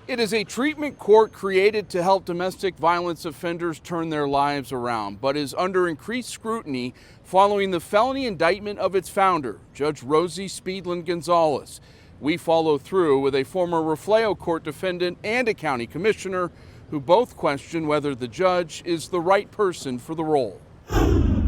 It is a treatment court created to help domestic violence offenders turn their lives around, but is under increased scrutiny following the felony indictment of its founder, Judge Rosie Speedland Gonzalez. We follow through with a former Reflejo Court defendant and a county commissioner who both question whether the judge is the right person for the role. The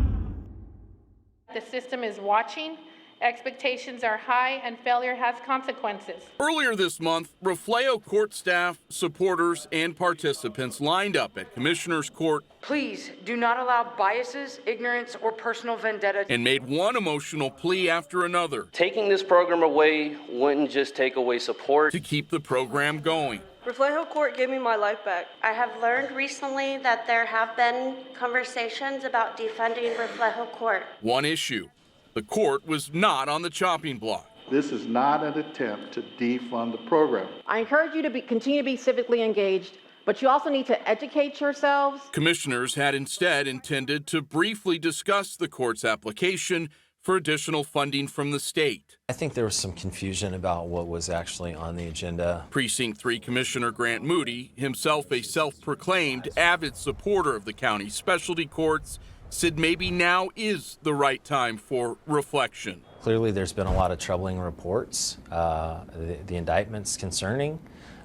system is watching. Expectations are high and failure has consequences. Earlier this month, Reflejo Court staff, supporters, and participants lined up at Commissioners Court. Please do not allow biases, ignorance, or personal vendetta. And made one emotional plea after another. Taking this program away wouldn't just take away support. To keep the program going. Reflejo Court gave me my life back. I have learned recently that there have been conversations about defunding Reflejo Court. One issue. The court was not on the chopping block. This is not an attempt to defund the program. I encourage you to continue to be civically engaged, but you also need to educate yourselves. Commissioners had instead intended to briefly discuss the court's application for additional funding from the state. I think there was some confusion about what was actually on the agenda. Precinct 3 Commissioner Grant Moody, himself a self-proclaimed avid supporter of the county's specialty courts, said maybe now is the right time for reflection. Clearly there's been a lot of troubling reports, the indictments concerning,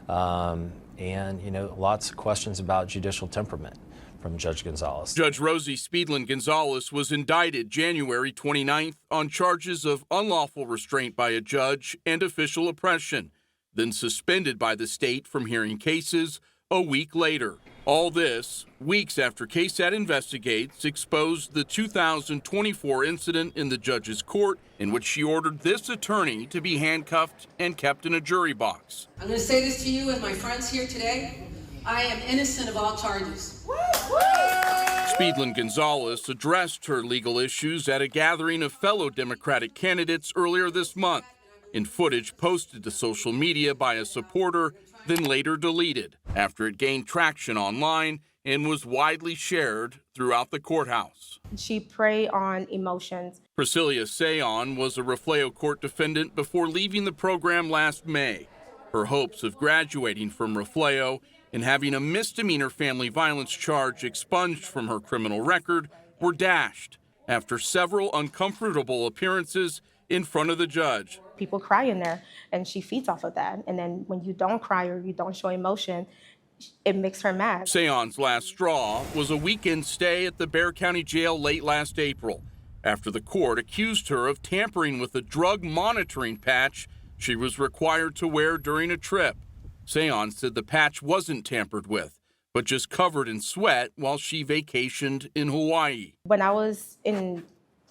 and lots of questions about judicial temperament from Judge Gonzalez. Judge Rosie Speedland Gonzalez was indicted January 29th on charges of unlawful restraint by a judge and official oppression, then suspended by the state from hearing cases a week later. All this, weeks after KSAT Investigates exposed the 2024 incident in the judge's court in which she ordered this attorney to be handcuffed and kept in a jury box. I'm going to say this to you and my friends here today. I am innocent of all charges. Speedland Gonzalez addressed her legal issues at a gathering of fellow Democratic candidates earlier this month in footage posted to social media by a supporter, then later deleted after it gained traction online and was widely shared throughout the courthouse. She preyed on emotions. Priscilla Sayon was a Reflejo Court defendant before leaving the program last May. Her hopes of graduating from Reflejo and having a misdemeanor family violence charge expunged from her criminal record were dashed after several uncomfortable appearances in front of the judge. People cry in there, and she feeds off of that. And then when you don't cry or you don't show emotion, it makes her mad. Sayon's last straw was a weekend stay at the Bexar County Jail late last April, after the court accused her of tampering with a drug monitoring patch she was required to wear during a trip. Sayon said the patch wasn't tampered with, but just covered in sweat while she vacationed in Hawaii. When I was in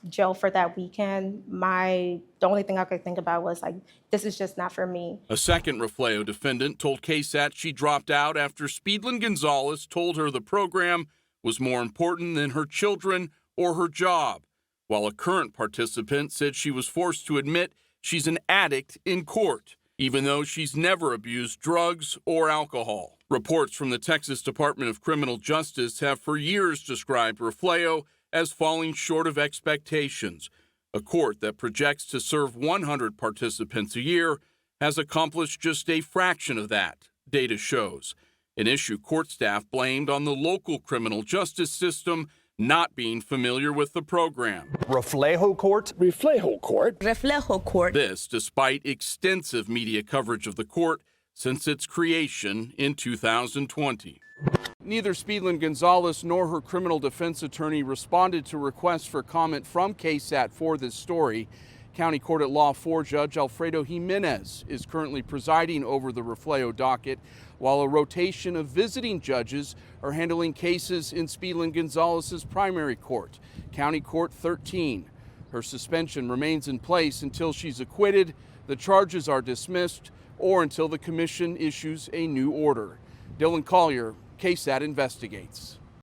jail for that weekend, the only thing I could think about was this is just not for me. A second Reflejo defendant told KSAT she dropped out after Speedland Gonzalez told her the program was more important than her children or her job, while a current participant said she was forced to admit she's an addict in court, even though she's never abused drugs or alcohol. Reports from the Texas Department of Criminal Justice have for years described Reflejo as falling short of expectations. A court that projects to serve 100 participants a year has accomplished just a fraction of that, data shows. An issue court staff blamed on the local criminal justice system not being familiar with the program. Reflejo Court? Reflejo Court? Reflejo Court. This despite extensive media coverage of the court since its creation in 2020. Neither Speedland Gonzalez nor her criminal defense attorney responded to requests for comment from KSAT for this story. County Court at Law 4 Judge Alfredo Jimenez is currently presiding over the Reflejo docket, while a rotation of visiting judges are handling cases in Speedland Gonzalez's primary court, County Court 13. Her suspension remains in place until she's acquitted, the charges are dismissed, or until the commission issues a new order. Dylan Collier, KSAT Investigates.